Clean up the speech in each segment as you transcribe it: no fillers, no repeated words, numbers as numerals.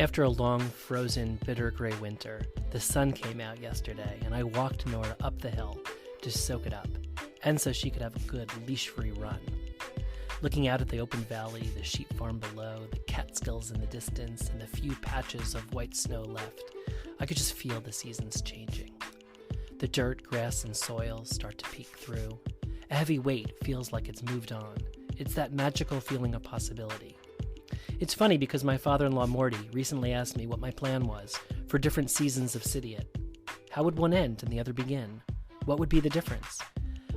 After a long, frozen, bitter gray winter, the sun came out yesterday, and I walked Nora up the hill to soak it up, and so she could have a good leash-free run. Looking out at the open valley, the sheep farm below, the Catskills in the distance, and the few patches of white snow left, I could just feel the seasons changing. The dirt, grass, and soil start to peek through. A heavy weight feels like it's moved on. It's that magical feeling of possibility. It's funny because my father-in-law Morty recently asked me what my plan was for different seasons of Cidiot. How would one end and the other begin? What would be the difference?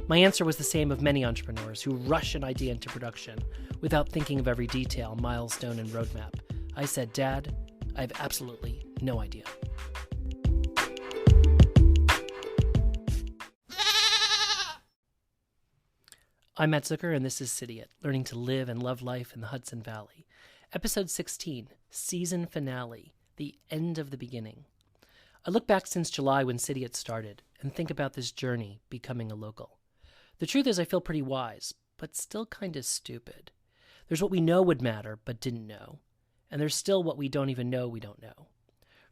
My answer was the same of many entrepreneurs who rush an idea into production without thinking of every detail, milestone, and roadmap. I said, Dad, I have absolutely no idea. I'm Matt Zucker, and this is Cidiot, Learning to Live and Love Life in the Hudson Valley. Episode 16, Season Finale, The End of the Beginning. I look back since July when Cidiot started and think about this journey becoming a local. The truth is I feel pretty wise, but still kind of stupid. There's what we know would matter but didn't know, and there's still what we don't even know we don't know.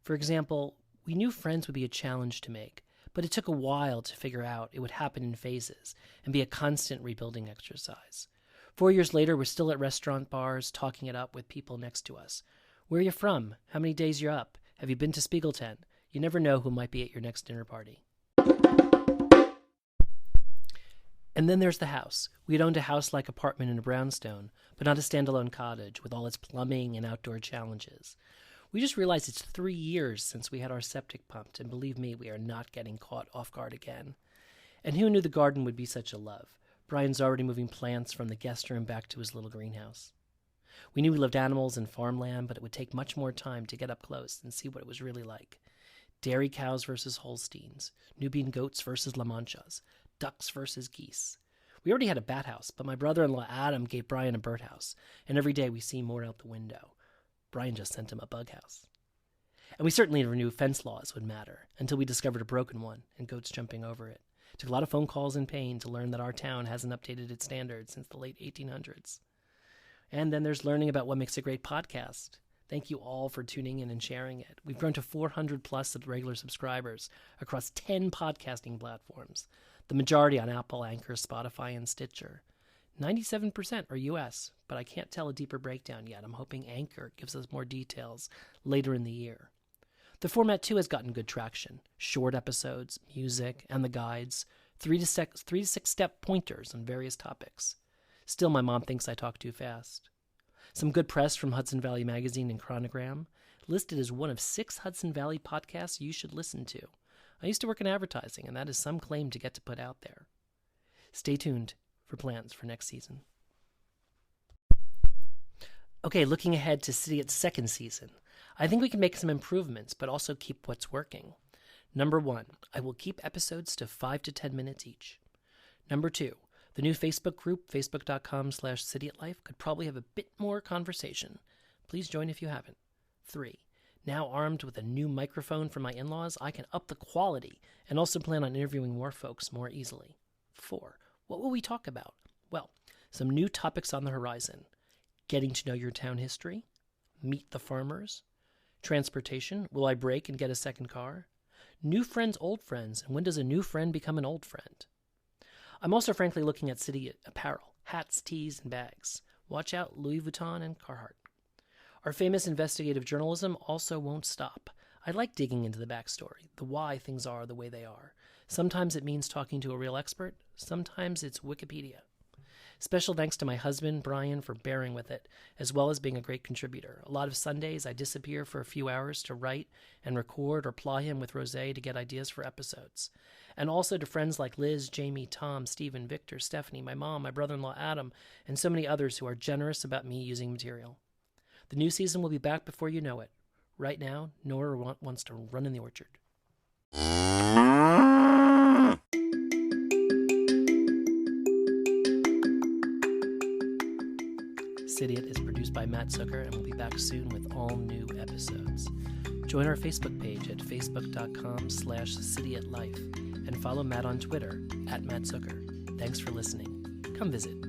For example, we knew friends would be a challenge to make, but it took a while to figure out it would happen in phases and be a constant rebuilding exercise. 4 years later, we're still at restaurant bars, talking it up with people next to us. Where are you from? How many days you're up? Have you been to Spiegelten? You never know who might be at your next dinner party. And then there's the house. We had owned a house-like apartment in a brownstone, but not a standalone cottage with all its plumbing and outdoor challenges. We just realized it's 3 years since we had our septic pumped, and believe me, we are not getting caught off guard again. And who knew the garden would be such a love? Brian's already moving plants from the guest room back to his little greenhouse. We knew we loved animals and farmland, but it would take much more time to get up close and see what it was really like. Dairy cows versus Holsteins, Nubian goats versus La Manchas, ducks versus geese. We already had a bat house, but my brother-in-law Adam gave Brian a birdhouse, and every day we see more out the window. Brian just sent him a bug house. And we certainly never knew fence laws would matter until we discovered a broken one and goats jumping over it. It took a lot of phone calls and pain to learn that our town hasn't updated its standards since the late 1800s. And then there's learning about what makes a great podcast. Thank you all for tuning in and sharing it. We've grown to 400 plus regular subscribers across 10 podcasting platforms, the majority on Apple, Anchor, Spotify, and Stitcher. 97% are U.S., but I can't tell a deeper breakdown yet. I'm hoping Anchor gives us more details later in the year. The format, too, has gotten good traction. Short episodes, music, and the guides, 3 to 6 step pointers on various topics. Still, my mom thinks I talk too fast. Some good press from Hudson Valley Magazine and Chronogram, listed as one of 6 Hudson Valley podcasts you should listen to. I used to work in advertising, and that is some claim to get to put out there. Stay tuned for plans for next season. Okay, looking ahead to Cidiot's second season, I think we can make some improvements, but also keep what's working. Number 1, I will keep episodes to 5 to 10 minutes each. Number 2, the new Facebook group, facebook.com/CidiotLife, could probably have a bit more conversation. Please join if you haven't. 3, now armed with a new microphone from my in-laws, I can up the quality and also plan on interviewing more folks more easily. 4, what will we talk about? Well, some new topics on the horizon. Getting to know your town history, meet the farmers, transportation, will I break and get a second car, new friends, old friends, and when does a new friend become an old friend? I'm also frankly looking at Cidiot apparel, hats, tees, and bags. Watch out, Louis Vuitton and Carhartt. Our famous investigative journalism also won't stop. I like digging into the backstory, the why things are the way they are. Sometimes it means talking to a real expert. Sometimes it's Wikipedia. Special thanks to my husband, Brian, for bearing with it, as well as being a great contributor. A lot of Sundays, I disappear for a few hours to write and record or ply him with Rosé to get ideas for episodes. And also to friends like Liz, Jamie, Tom, Stephen, Victor, Stephanie, my mom, my brother-in-law Adam, and so many others who are generous about me using material. The new season will be back before you know it. Right now, Nora wants to run in the orchard. Cidiot is produced by Matt Zucker and will be back soon with all new episodes. Join our Facebook page at facebook.com/CidiotLife and follow Matt on Twitter @MattZucker. Thanks for listening. Come visit.